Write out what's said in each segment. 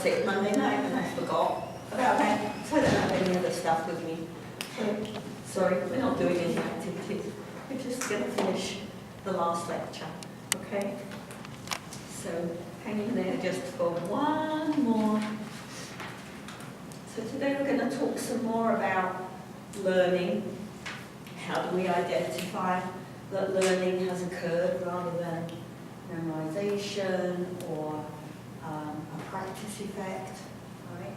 sick Monday night and I forgot about that, so I don't have any other stuff with me. So, sorry, we're not doing any activities. We're just going to finish the last lecture, okay? So hang in there just for one more. So today we're going to talk some more about learning. How do we identify that learning has occurred rather than memorization or a practice effect, right?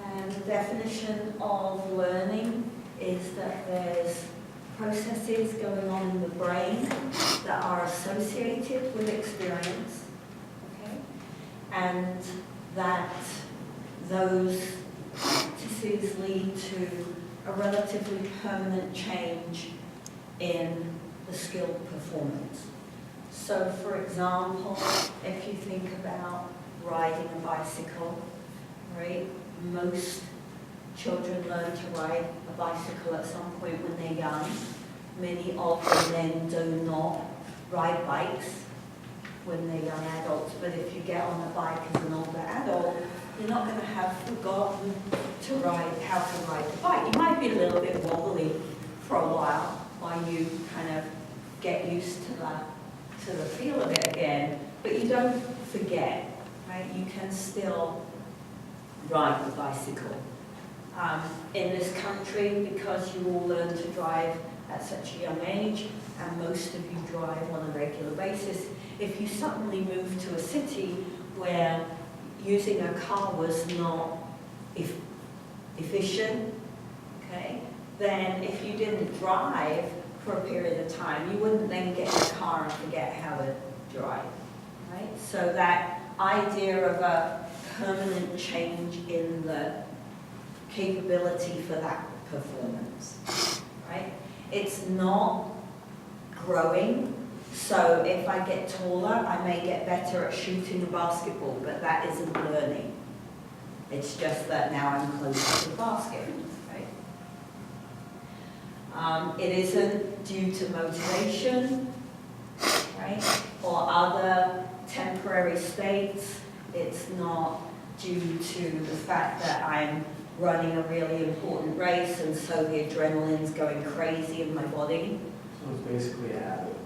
And the definition of learning is that there's processes going on in the brain that are associated with experience, okay? And that those practices lead to a relatively permanent change in the skill performance. So for example, if you think about riding a bicycle, right? Most children learn to ride a bicycle at some point when they're young. Many of them then do not ride bikes when they're young adults, but if you get on a bike as an older adult, you're not going to have forgotten how to ride the bike. You might be a little bit wobbly for a while you kind of get used to the feel of it again, but you don't forget, right? You can still ride the bicycle. In this country, because you all learn to drive at such a young age, and most of you drive on a regular basis, if you suddenly move to a city where using a car was not efficient, okay, then if you didn't drive for a period of time, you wouldn't then get in a car and forget how to drive, right? So that idea of a permanent change in the capability for that performance, right? It's not growing. So if I get taller, I may get better at shooting a basketball, but that isn't learning. It's just that now I'm closer to the basket, right? It isn't due to motivation, right? Or other temporary states. It's not due to the fact that I'm running a really important race and so the adrenaline's going crazy in my body. So it's basically a habit.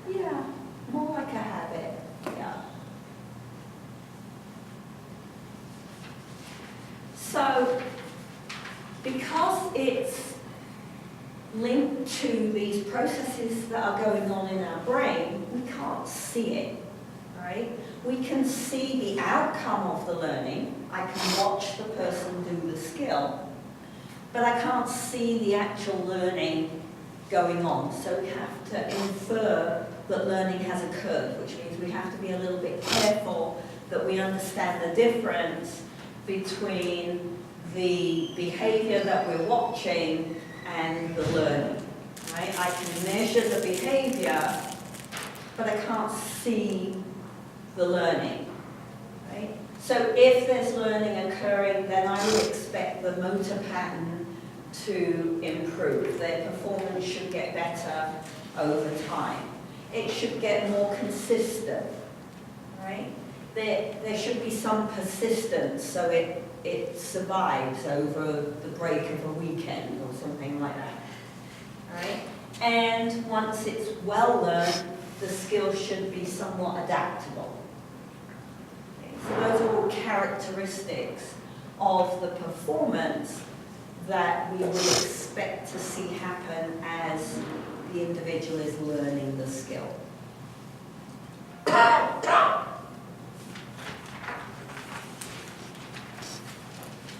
Yeah, more like a habit, yeah. So, because it's linked to these processes that are going on in our brain, we can't see it, right? We can see the outcome of the learning. I can watch the person do the skill, but I can't see the actual learning going on. So we have to infer that learning has occurred, which means we have to be a little bit careful that we understand the difference between the behavior that we're watching and the learning, right? I can measure the behavior, but I can't see the learning, right? So if there's learning occurring, then I would expect the motor pattern to improve. Their performance should get better over time. It should get more consistent, right? There should be some persistence so it survives over the break of a weekend or something like that, right? And once it's well learned, the skill should be somewhat adaptable. Okay, so those are all characteristics of the performance that we would expect to see happen as the individual is learning the skill.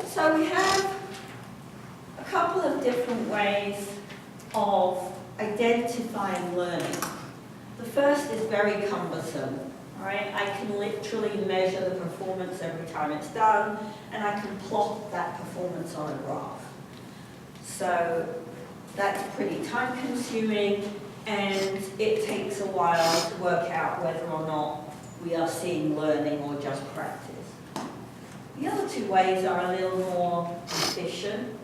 So we have a couple of different ways of identifying learning. The first is very cumbersome, all right? I can literally measure the performance every time it's done, and I can plot that performance on a graph. So that's pretty time-consuming, and it takes a while to work out whether or not we are seeing learning or just practice. The other two ways are a little more efficient,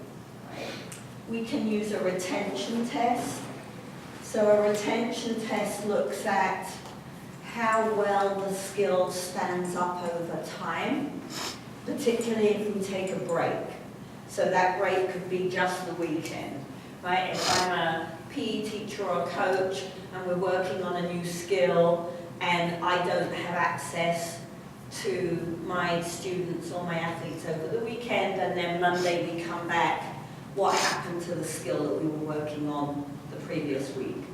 right? We can use a retention test. So a retention test looks at how well the skill stands up over time, particularly if we take a break. So that break could be just the weekend, right? If I'm a PE teacher or coach and we're working on a new skill and I don't have access to my students or my athletes over the weekend, and then Monday we come back, what happened to the skill that we were working on the previous week,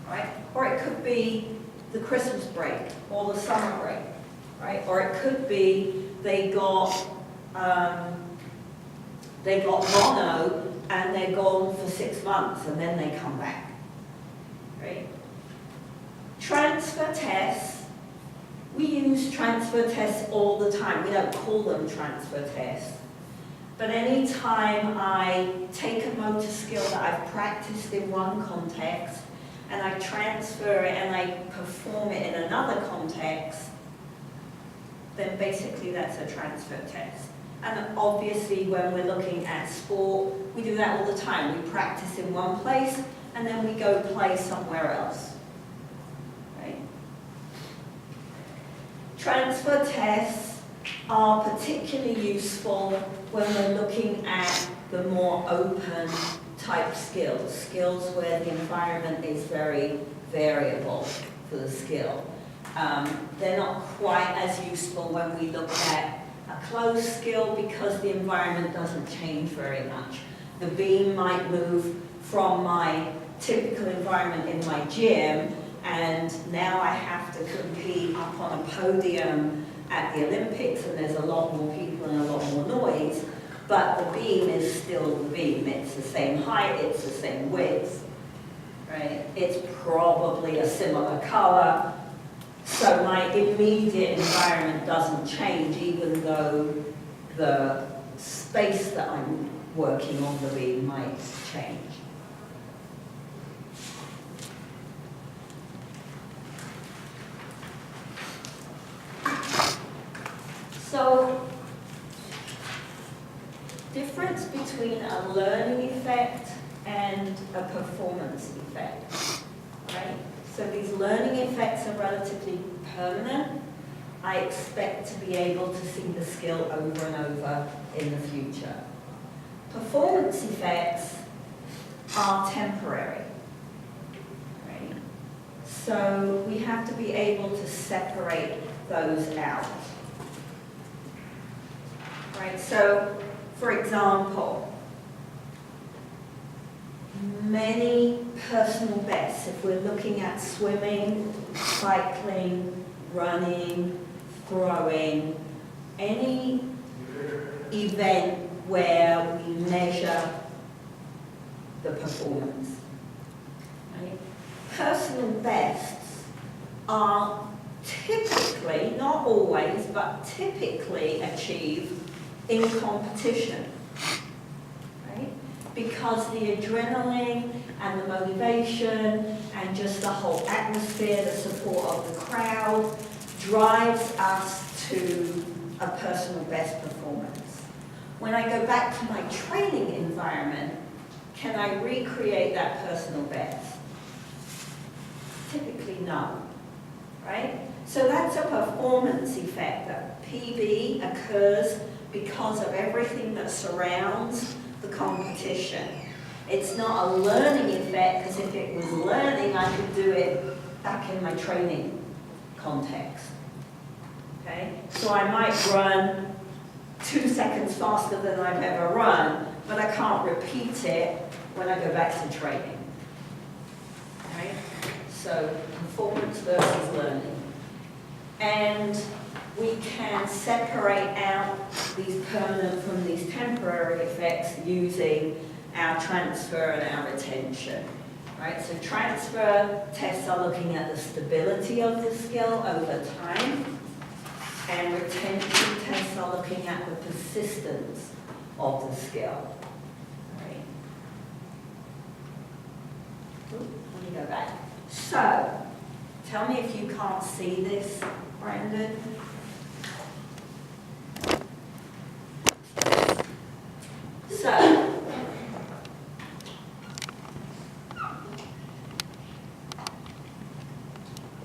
right? Or it could be the Christmas break or the summer break, right? Or it could be they got mono and they're gone for 6 months and then they come back, right? Transfer tests. We use transfer tests all the time. We don't call them transfer tests. But any time I take a motor skill that I've practiced in one context and I transfer it and I perform it in another context, then basically that's a transfer test. And obviously when we're looking at sport, we do that all the time. We practice in one place and then we go play somewhere else. Transfer tests are particularly useful when we're looking at the more open type skills, skills where the environment is very variable for the skill. They're not quite as useful when we look at a closed skill because the environment doesn't change very much. The beam might move from my typical environment in my gym, and now I have to compete up on a podium at the Olympics and there's a lot more people and a lot more noise, but the beam is still the beam. It's the same height, it's the same width, right? It's probably a similar color, so my immediate environment doesn't change even though the space that I'm working on the beam might change. So, difference between a learning effect and a performance effect, right? So these learning effects are relatively permanent. I expect to be able to see the skill over and over in the future. Performance effects are temporary, right? So we have to be able to separate those out. Right, so, for example, many personal bests, if we're looking at swimming, cycling, running, throwing, any event where we measure the performance. Right? Personal bests are typically, not always, but typically achieved in competition, right? Because the adrenaline and the motivation and just the whole atmosphere, the support of the crowd drives us to a personal best performance. When I go back to my training environment, can I recreate that personal best? Typically no, right? So that's a performance effect. That PB occurs because of everything that surrounds the competition. It's not a learning effect, because if it was learning, I could do it back in my training context. Okay? So I might run 2 seconds faster than I've ever run, but I can't repeat it when I go back to training. Right? So performance versus learning. And we can separate out these permanent from these temporary effects using our transfer and our retention. Right? So transfer tests are looking at the stability of the skill over time, and retention tests are looking at the persistence of the skill. Right? Ooh, let me go back. So, tell me if you can't see this, Brandon. So,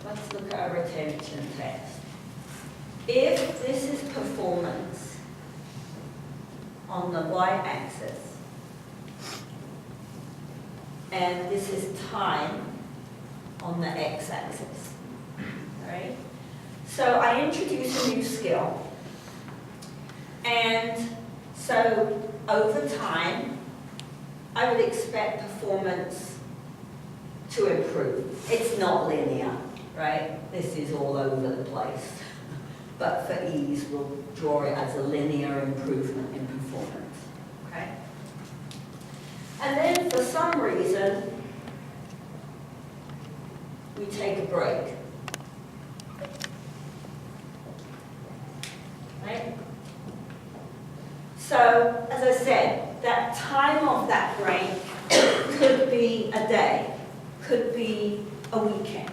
let's look at a retention test. If this is performance on the y-axis, and this is time on the x-axis, right? So I introduce a new skill, and so over time, I would expect performance to improve. It's not linear, right? This is all over the place. But for ease, we'll draw it as a linear improvement in performance, okay? And then for some reason, we take a break. Right? So, as I said, that time of that break could be a day, could be a weekend,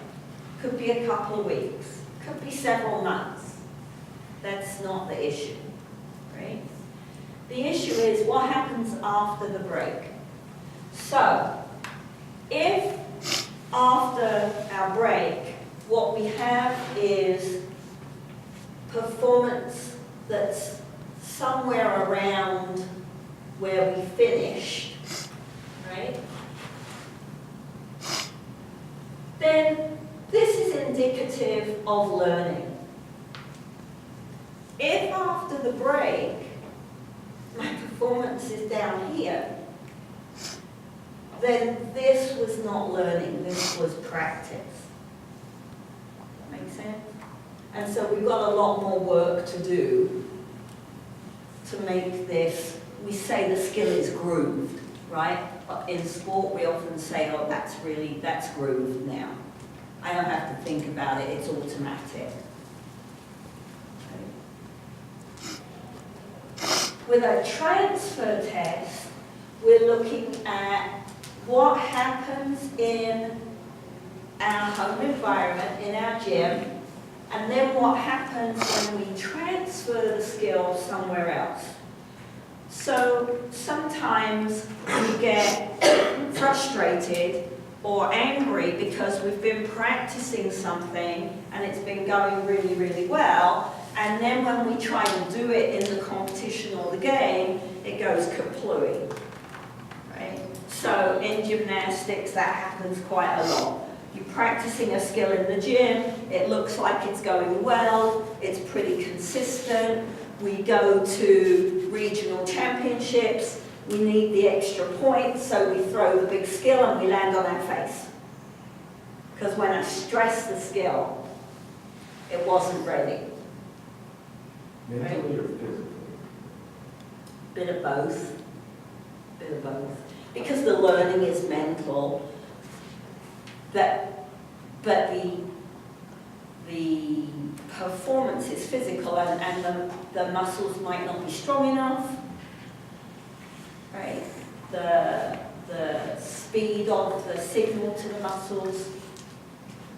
could be a couple of weeks, could be several months. That's not the issue, right? The issue is what happens after the break. So, if after our break, what we have is performance that's somewhere around where we finished, right? Then this is indicative of learning. If after the break, my performance is down here, then this was not learning, this was practice. Make sense? And so we've got a lot more work to do to make this, we say the skill is grooved, right? But in sport we often say, oh, that's grooved now. I don't have to think about it, it's automatic. With a transfer test, we're looking at what happens in our home environment, in our gym, and then what happens when we transfer the skill somewhere else. So sometimes we get frustrated or angry because we've been practicing something and it's been going really, really well, and then when we try to do it in the competition or the game, it goes kaplooey, right? So in gymnastics, that happens quite a lot. You're practicing a skill in the gym, it looks like it's going well, it's pretty consistent. We go to regional championships, we need the extra points, so we throw the big skill and we land on our face. Because when I stress the skill, it wasn't ready. Mentally or physically? Bit of both. Bit of both. Because the learning is mental, but the performance is physical, and the muscles might not be strong enough, right? The speed of the signal to the muscles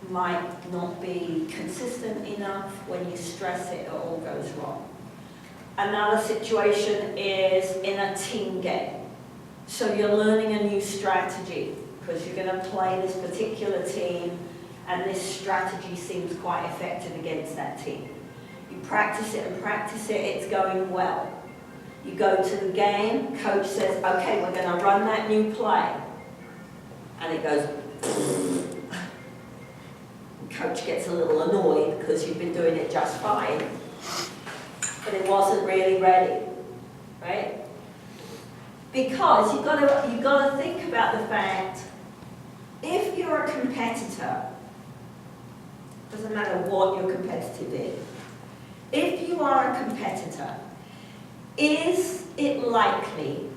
might not be consistent enough. When you stress it, it all goes wrong. Another situation is in a team game. So you're learning a new strategy because you're going to play this particular team, and this strategy seems quite effective against that team. You practice it and practice it, it's going well. You go to the game, coach says, okay, we're going to run that new play. And it goes, coach gets a little annoyed because you've been doing it just fine, but it wasn't really ready, right? Because you've got to think about the fact, if you're a competitor, doesn't matter what you're competitive in, if you are a competitor, is it likely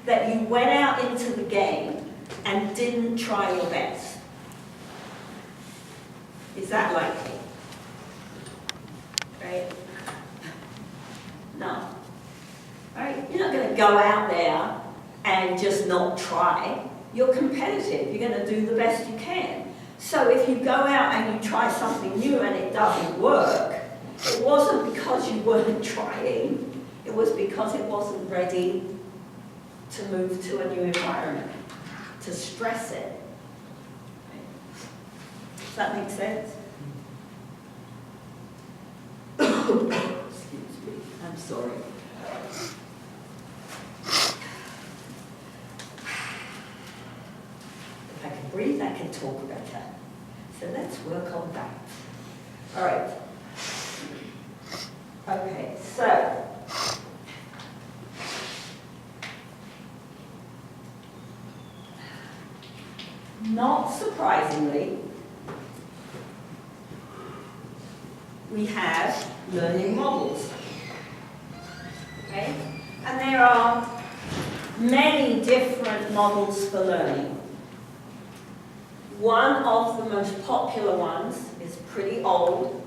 that you went out into the game and didn't try your best? Is that likely? Right? No. Right? You're not going to go out there and just not try. You're competitive. You're going to do the best you can. So if you go out and you try something new and it doesn't work, it wasn't because you weren't trying. It was because it wasn't ready to move to a new environment, to stress it. Does that make sense? I'm sorry. If I can breathe, I can talk better. So let's work on that. All right. Okay, so not surprisingly, we have learning models. Okay? And there are many different models for learning. One of the most popular ones is pretty old,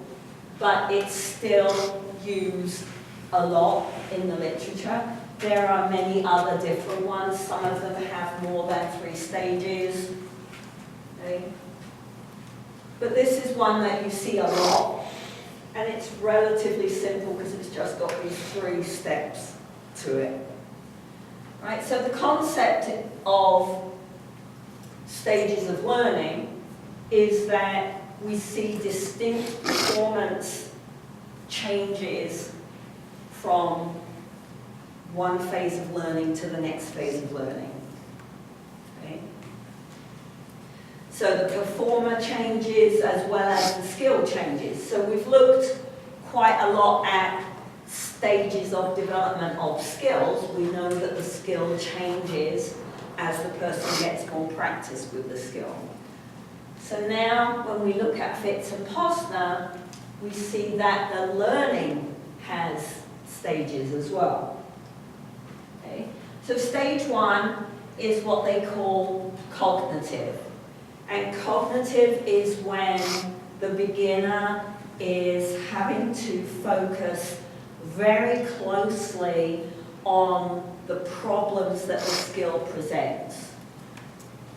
but it's still used a lot in the literature. There are many other different ones. Some of them have more than 3 stages. Okay? But this is one that you see a lot, and it's relatively simple because it's just got these 3 steps to it. Right? So the concept of stages of learning is that we see distinct performance changes from one phase of learning to the next phase of learning. Okay? So the performer changes as well as the skill changes. So we've looked quite a lot at stages of development of skills. We know that the skill changes as the person gets more practice with the skill. So now when we look at Fitts and Posner, we see that the learning has stages as well. Okay? So stage 1 is what they call cognitive. And cognitive is when the beginner is having to focus very closely on the problems that the skill presents,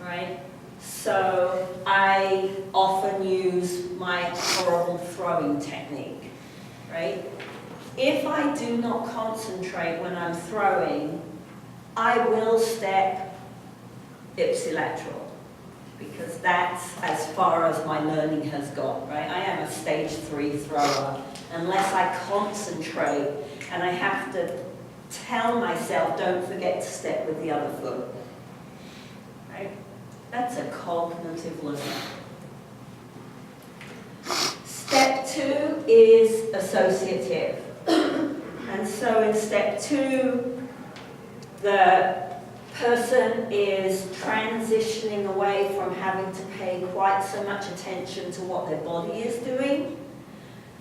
right? So I often use my horrible throwing technique, right? If I do not concentrate when I'm throwing, I will step ipsilateral, because that's as far as my learning has got, right? I am a stage 3 thrower. Unless I concentrate and I have to tell myself, don't forget to step with the other foot, right? That's a cognitive learner. Step 2 is associative. And so in step 2, the person is transitioning away from having to pay quite so much attention to what their body is doing.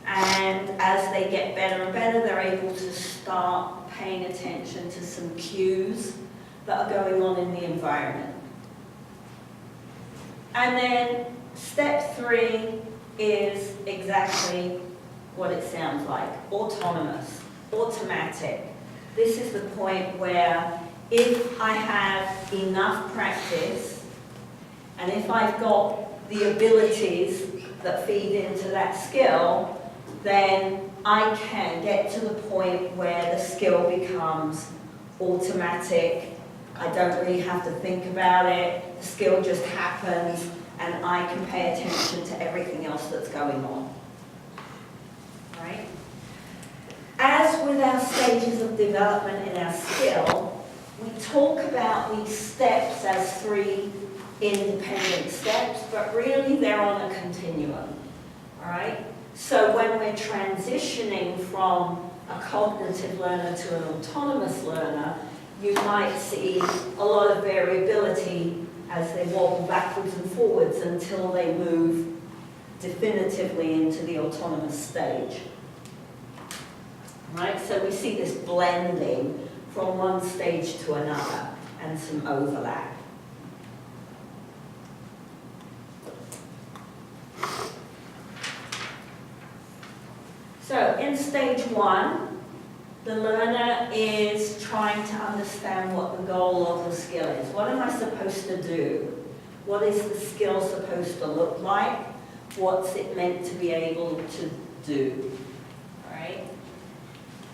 And as they get better and better, they're able to start paying attention to some cues that are going on in the environment. And then step 3 is exactly what it sounds like: autonomous, automatic. This is the point where if I have enough practice, and if I've got the abilities that feed into that skill, then I can get to the point where the skill becomes automatic. I don't really have to think about it. The skill just happens, and I can pay attention to everything else that's going on. Right? As with our stages of development in our skill, we talk about these steps as 3 independent steps, but really they're on a continuum. All right? So when we're transitioning from a cognitive learner to an autonomous learner, you might see a lot of variability as they wobble backwards and forwards until they move definitively into the autonomous stage. Right? So we see this blending from one stage to another and some overlap. So in stage 1, the learner is trying to understand what the goal of the skill is. What am I supposed to do? What is the skill supposed to look like? What's it meant to be able to do? All right?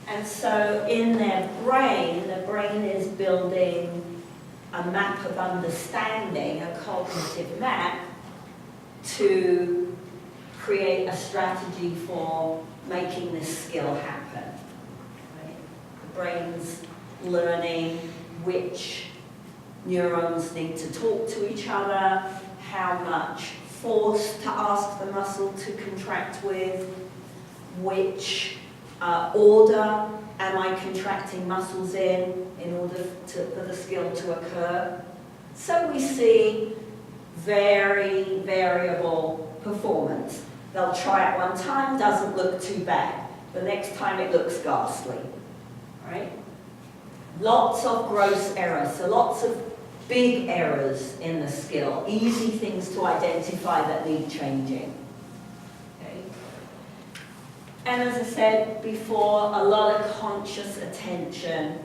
And so in their brain, the brain is building a map of understanding, a cognitive map, to create a strategy for making this skill happen. brain's learning which neurons need to talk to each other, how much force to ask the muscle to contract with, which order am I contracting muscles in order for the skill to occur. So we see very variable performance. They'll try it one time, doesn't look too bad. The next time it looks ghastly, right? Lots of gross errors, so lots of big errors in the skill, easy things to identify that need changing. Okay? And as I said before, a lot of conscious attention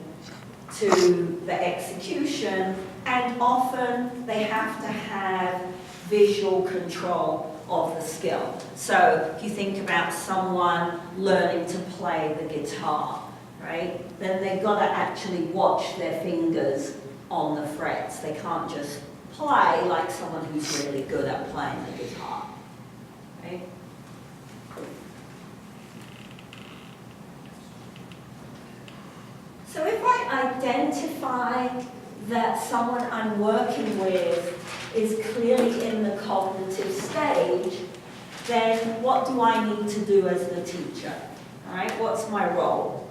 to the execution, and often they have to have visual control of the skill. So if you think about someone learning to play the guitar, right, then they've got to actually watch their fingers on the frets. They can't just play like someone who's really good at playing the guitar, right? So if I identify that someone I'm working with is clearly in the cognitive stage, then what do I need to do as the teacher? All right, what's my role?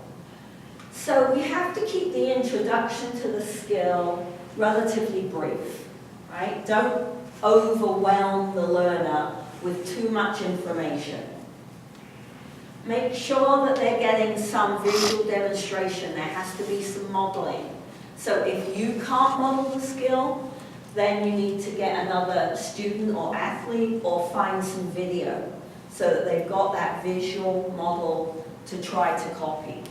So we have to keep the introduction to the skill relatively brief, right? Don't overwhelm the learner with too much information. Make sure that they're getting some visual demonstration. There has to be some modeling. So if you can't model the skill, then you need to get another student or athlete or find some video so that they've got that visual model to try to copy.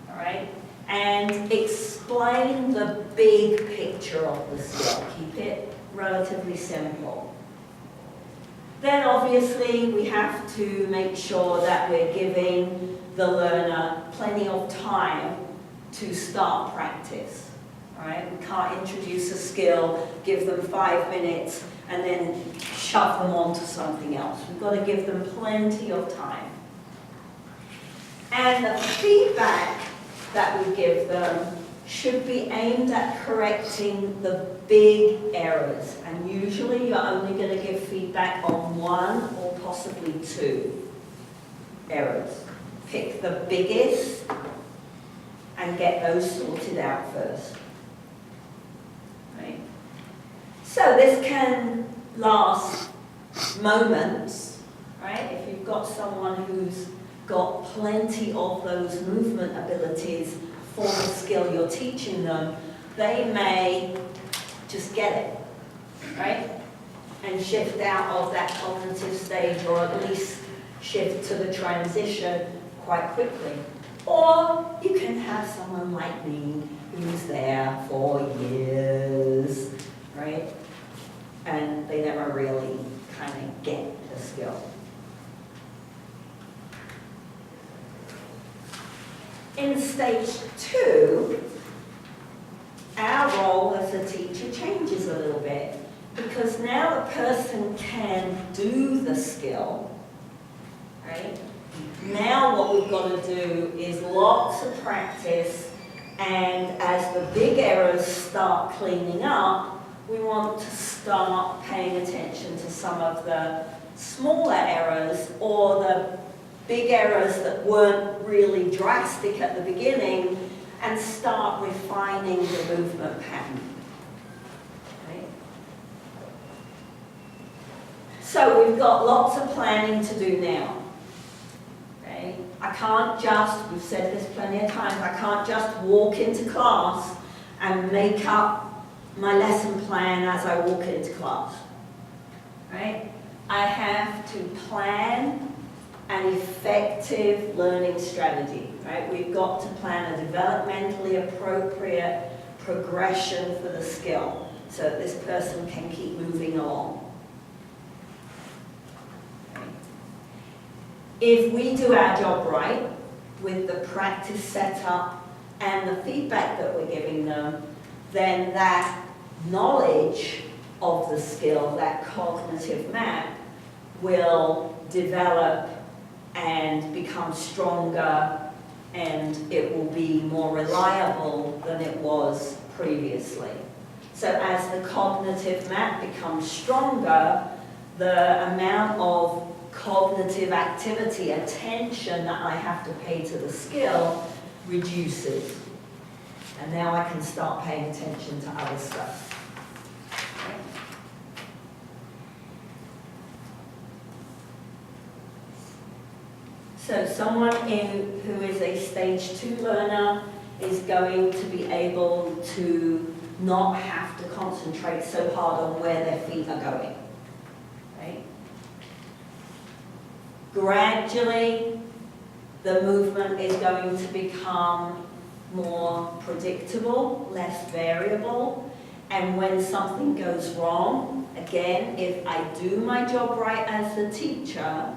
All right? And explain the big picture of the skill. Keep it relatively simple. Then obviously we have to make sure that we're giving the learner plenty of time to start practice. All right? We can't introduce a skill, give them 5 minutes, and then shove them on to something else. We've got to give them plenty of time. And the feedback that we give them should be aimed at correcting the big errors. And usually you're only going to give feedback on 1 or possibly 2 errors. Pick the biggest and get those sorted out first. Right? So this can last moments, right? If you've got someone who's got plenty of those movement abilities for the skill you're teaching them, they may just get it, right? And shift out of that cognitive stage, or at least shift to the transition quite quickly. Or you can have someone like me who's there for years, right? And they never really kind of get the skill. In stage 2, our role as a teacher changes a little bit, because now the person can do the skill, right? Now what we've got to do is lots of practice, and as the big errors start cleaning up, we want to start paying attention to some of the smaller errors or the big errors that weren't really drastic at the beginning, and start refining the movement pattern. Okay? So we've got lots of planning to do now. Okay? I can't just, we've said this plenty of times, I can't just walk into class and make up my lesson plan as I walk into class. Right? I have to plan an effective learning strategy, right? We've got to plan a developmentally appropriate progression for the skill so that this person can keep moving along. Okay. If we do our job right, with the practice setup and the feedback that we're giving them, then that knowledge of the skill, that cognitive map, will develop and become stronger and it will be more reliable than it was previously. So as the cognitive map becomes stronger, the amount of cognitive activity, attention that I have to pay to the skill reduces. And now I can start paying attention to other stuff. So someone who is a stage 2 learner is going to be able to not have to concentrate so hard on where their feet are going. Right? Gradually, the movement is going to become more predictable, less variable, and when something goes wrong, again, if I do my job right as the teacher,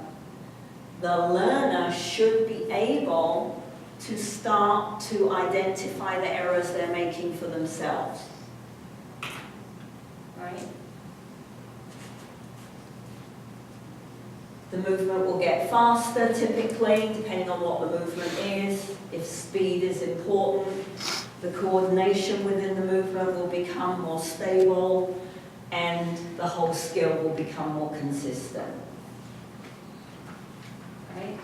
the learner should be able to start to identify the errors they're making for themselves. Right? The movement will get faster typically, depending on what the movement is. If speed is important, the coordination within the movement will become more stable, and the whole skill will become more consistent. Right?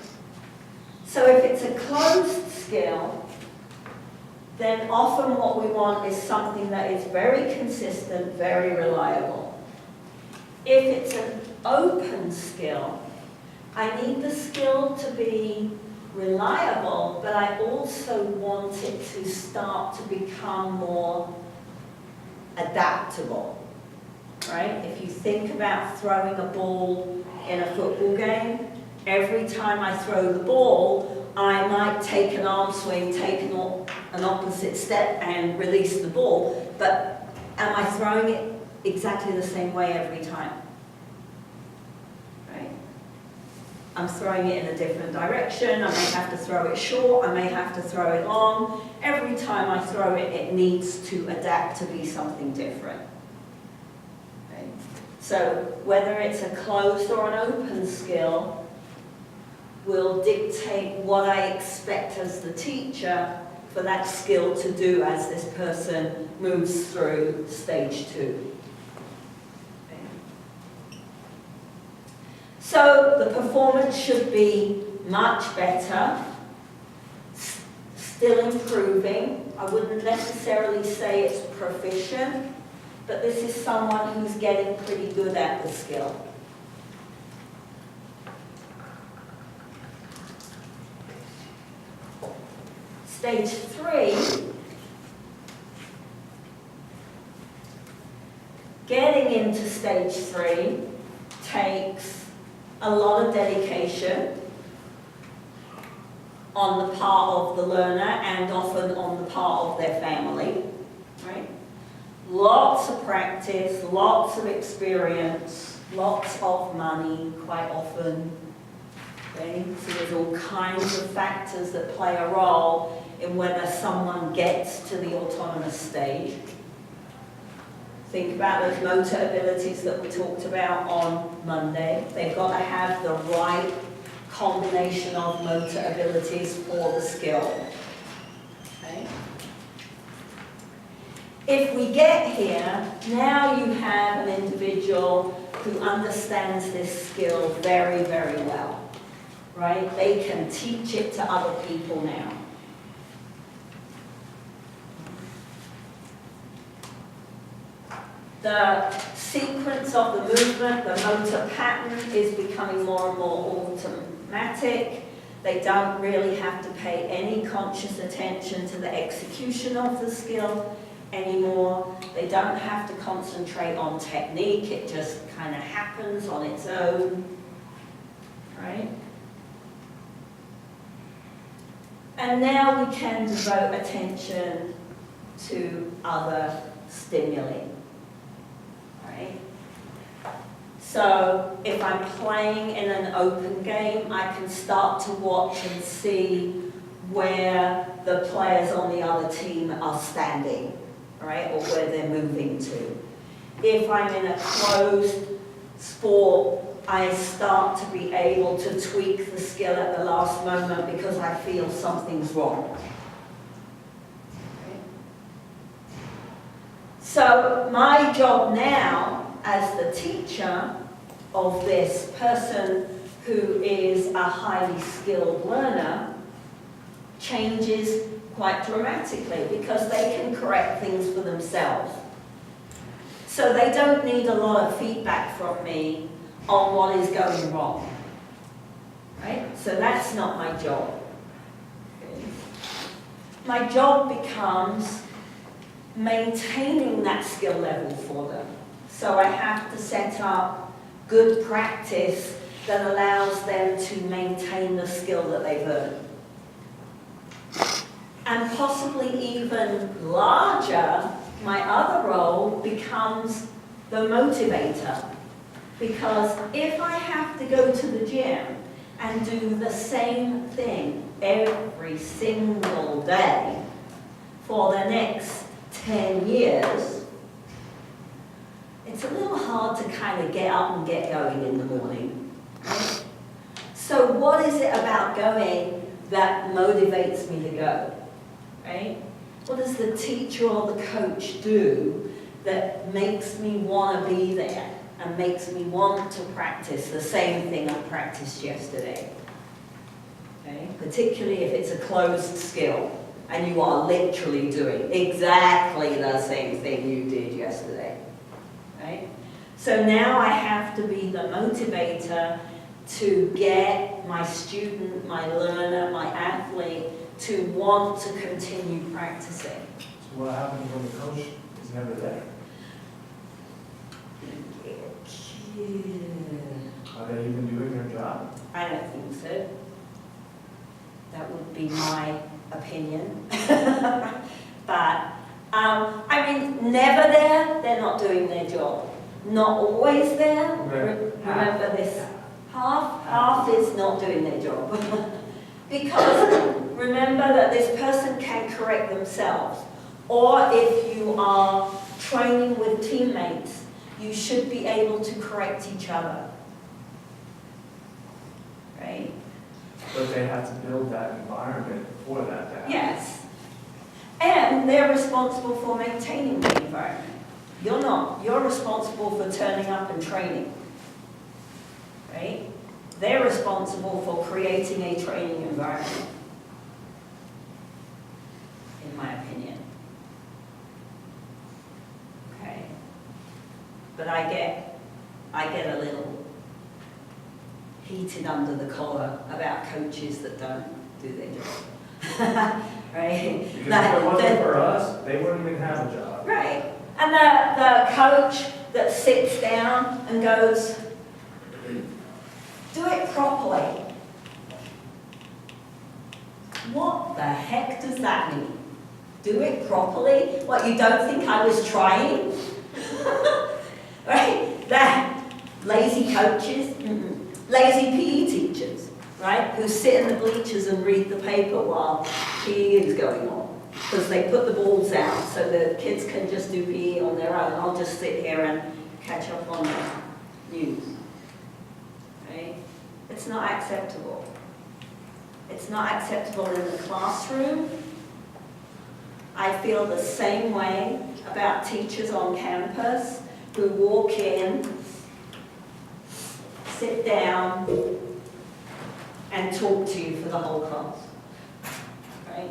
So if it's a closed skill, then often what we want is something that is very consistent, very reliable. If it's an open skill, I need the skill to be reliable, but I also want it to start to become more adaptable. Right? If you think about throwing a ball in a football game, every time I throw the ball, I might take an arm swing, take an opposite step and release the ball, but am I throwing it exactly the same way every time? Right? I'm throwing it in a different direction, I may have to throw it short, I may have to throw it long. Every time I throw it, it needs to adapt to be something different. Right? So whether it's a closed or an open skill, will dictate what I expect as the teacher for that skill to do as this person moves through stage 2. So the performance should be much better, still improving. I wouldn't necessarily say it's proficient, but this is someone who's getting pretty good at the skill. Stage 3, getting into stage 3 takes a lot of dedication on the part of the learner and often on the part of their family, right? Lots of practice, lots of experience, lots of money quite often. Okay? So there's all kinds of factors that play a role in whether someone gets to the autonomous stage. Think about those motor abilities that we talked about on Monday. They've got to have the right combination of motor abilities for the skill. Okay? If we get here, now you have an individual who understands this skill very, very well. Right? They can teach it to other people now. The sequence of the movement, the motor pattern, is becoming more and more automatic. They don't really have to pay any conscious attention to the execution of the skill anymore. They don't have to concentrate on technique. It just kind of happens on its own. Right? And now we can devote attention to other stimuli. Right? So if I'm playing in an open game, I can start to watch and see where the players on the other team are standing, right? Or where they're moving to. If I'm in a closed sport, I start to be able to tweak the skill at the last moment because I feel something's wrong. So my job now as the teacher of this person who is a highly skilled learner changes quite dramatically because they can correct things for themselves. So they don't need a lot of feedback from me on what is going wrong. Right? So that's not my job. My job becomes maintaining that skill level for them. So I have to set up good practice that allows them to maintain the skill that they've earned. And possibly even larger, my other role becomes the motivator. Because if I have to go to the gym and do the same thing every single day for the next 10 years, it's a little hard to kind of get up and get going in the morning. Right? So what is it about going that motivates me to go? Right? What does the teacher or the coach do that makes me want to be there and makes me want to practice the same thing I practiced yesterday? Okay? Particularly if it's a closed skill and you are literally doing exactly the same thing you did yesterday. Right? So now I have to be the motivator to get my student, my learner, my athlete to want to continue practicing. So what happens when the coach is never there? Are they even doing their job? I don't think so. That would be my opinion. But, I mean, never there, they're not doing their job. Not always there. Remember this. Half is not doing their job. Because remember that this person can correct themselves. Or if you are training with teammates, you should be able to correct each other. Right? But they have to build that environment for that to happen. Yes. And they're responsible for maintaining the environment. You're not. You're responsible for turning up and training. Right? They're responsible for creating a training environment, in my opinion. Okay. But I get a little heated under the collar about coaches that don't do their job. Right? Because if it wasn't for us, they wouldn't even have a job. Right. And the coach that sits down and goes, do it properly. What the heck does that mean? Do it properly? What, you don't think I was trying? Right? That lazy coaches, lazy PE teachers, right? Who sit in the bleachers and read the paper while PE is going on. Because they put the balls out so the kids can just do PE on their own. I'll just sit here and catch up on the news. Right? It's not acceptable. It's not acceptable in the classroom. I feel the same way about teachers on campus who walk in, sit down, and talk to you for the whole class. Right?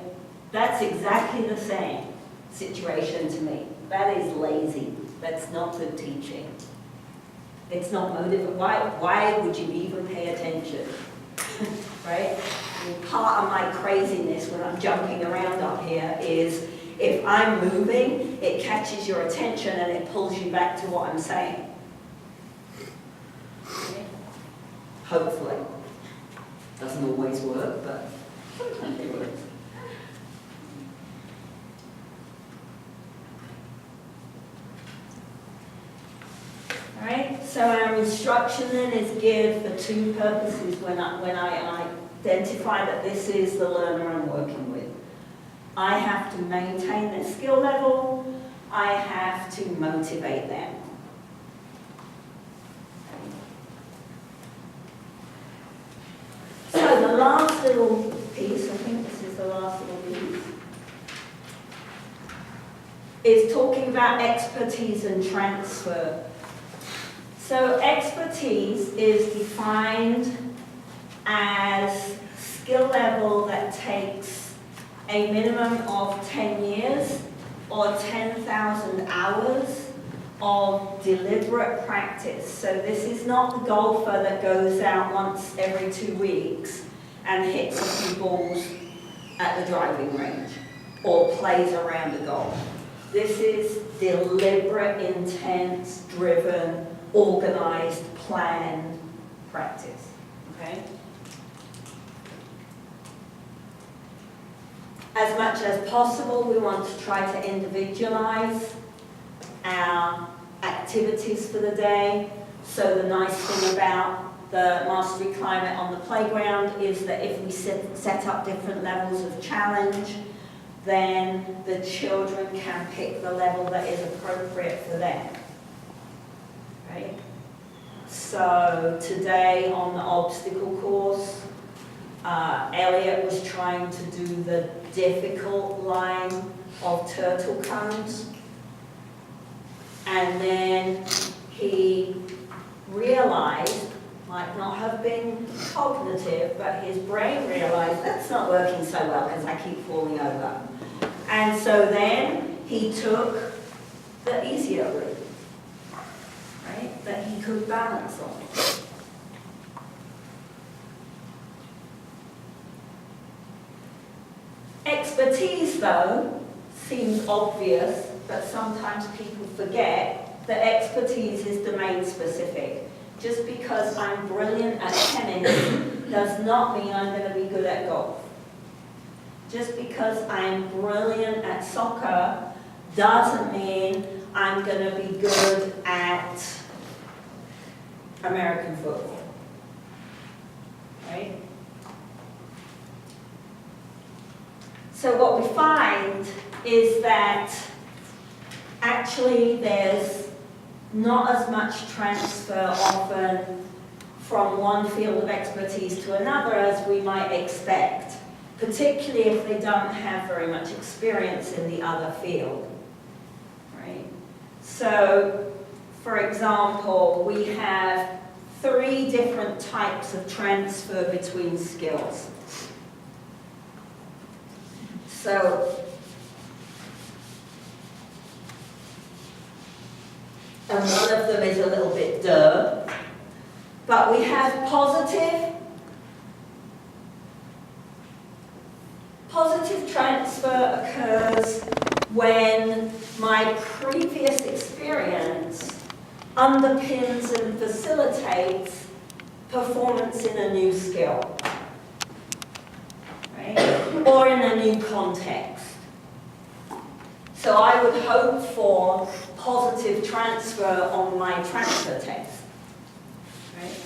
That's exactly the same situation to me. That is lazy. That's not good teaching. It's not motivating. Why would you even pay attention? Right? And part of my craziness when I'm jumping around up here is if I'm moving, it catches your attention and it pulls you back to what I'm saying. Okay? Hopefully. Doesn't always work, but sometimes it works. All right, so our instruction then is geared for two purposes when I identify that this is the learner I'm working with. I have to maintain their skill level, I have to motivate them. little piece, I think this is the last little piece, is talking about expertise and transfer. So expertise is defined as skill level that takes a minimum of 10 years or 10,000 hours of deliberate practice. So this is not the golfer that goes out once every 2 weeks and hits a few balls at the driving range or plays around a golf. This is deliberate, intense, driven, organized, planned practice, okay? As much as possible, we want to try to individualize our activities for the day. So the nice thing about the Mastery Climate on the playground is that if we set up different levels of challenge, then the children can pick the level that is appropriate for them. Right? So today on the obstacle course, Elliot was trying to do the difficult line of turtle cones. And then he realized, might not have been cognitive, but his brain realized that's not working so well because I keep falling over. And so then he took the easier route, right, that he could balance on. Expertise, though, seems obvious, but sometimes people forget that expertise is domain specific. Just because I'm brilliant at tennis does not mean I'm going to be good at golf. Just because I'm brilliant at soccer doesn't mean I'm going to be good at American football. Right? So what we find is that actually there's not as much transfer often from one field of expertise to another as we might expect, particularly if they don't have very much experience in the other field, right? So, for example, we have 3 different types of transfer between skills. So, and one of them is a little bit duh, but we have positive transfer occurs when my previous experience underpins and facilitates performance in a new skill, right? Or in a new context. So I would hope for positive transfer on my transfer test, right?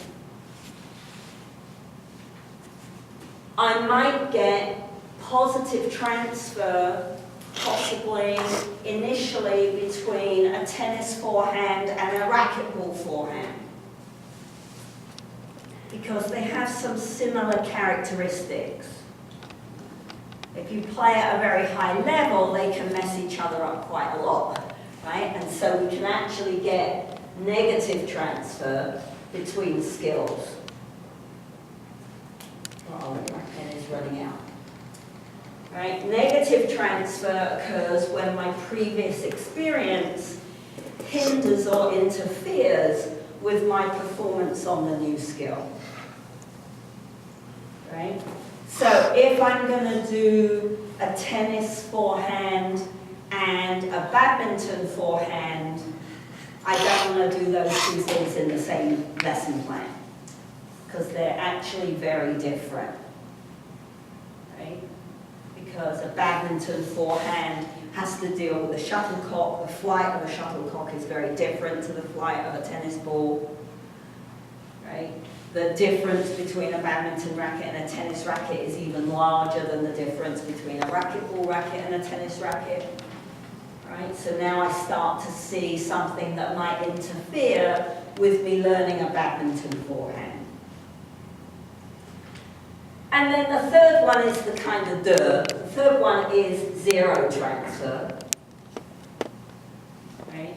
I might get positive transfer possibly initially between a tennis forehand and a racquetball forehand because they have some similar characteristics. If you play at a very high level, they can mess each other up quite a lot, right? And so we can actually get negative transfer between skills. Oh, my pen is running out. Right? Negative transfer occurs when my previous experience hinders or interferes with my performance on the new skill. Right? So if I'm going to do a tennis forehand and a badminton forehand, I don't want to do those 2 things in the same lesson plan because they're actually very different. Right? Because a badminton forehand has to deal with a shuttlecock. The flight of a shuttlecock is very different to the flight of a tennis ball. Right? The difference between a badminton racket and a tennis racket is even larger than the difference between a racquetball racket and a tennis racket. Right? So now I start to see something that might interfere with me learning a badminton forehand. And then the third one is the kind of the third one is zero transfer. Right?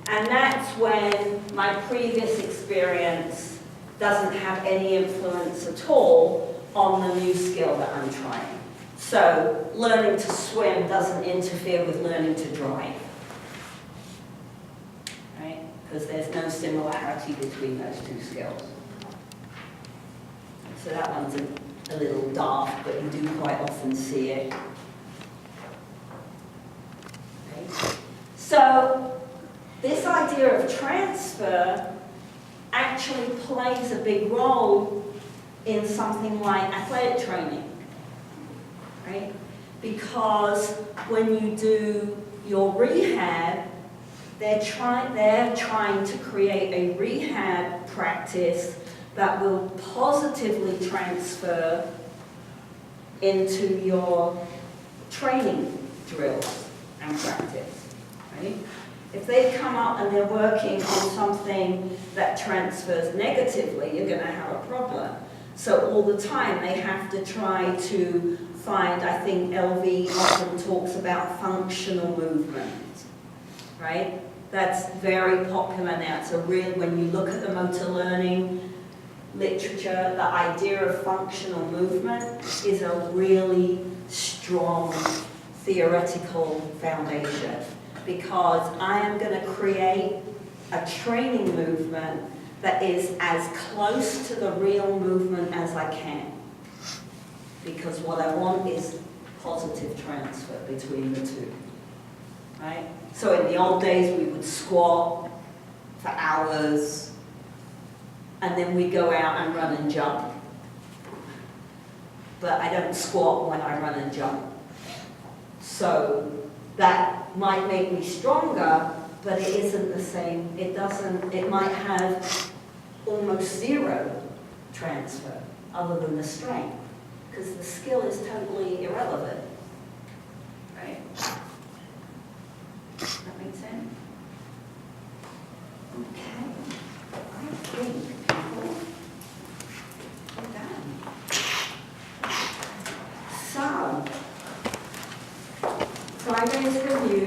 And that's when my previous experience doesn't have any influence at all on the new skill that I'm trying. So learning to swim doesn't interfere with learning to drive. Right? Because there's no similarity between those two skills. So that one's a little daft, but you do quite often see it. Okay. So this idea of transfer actually plays a big role in something like athletic training, right? Because when you do your rehab, they're trying to create a rehab practice that will positively transfer into your training drills and practice, right? If they come up and they're working on something that transfers negatively, you're going to have a problem. So all the time they have to try to find, I think LV often talks about functional movement, right? That's very popular now. It's a real, when you look at the motor learning literature, the idea of functional movement is a really strong theoretical foundation, because I am going to create a training movement that is as close to the real movement as I can, because what I want is positive transfer between the two, right? So in the old days we would squat for hours, and then we go out and run and jump. But I don't squat when I run and jump. So that might make me stronger, but it isn't the same. It might have almost zero transfer other than the strength, because the skill is totally irrelevant. Right? Does that make sense? Okay. I think we're done. So, Friday's review.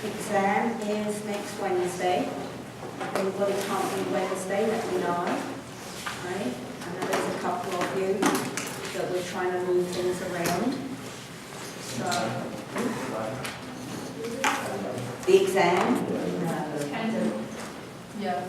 Exam is next Wednesday. If anybody can't do Wednesday, let me know. Right? I know there's a couple of you that we're trying to move things around. So, the exam. Yeah.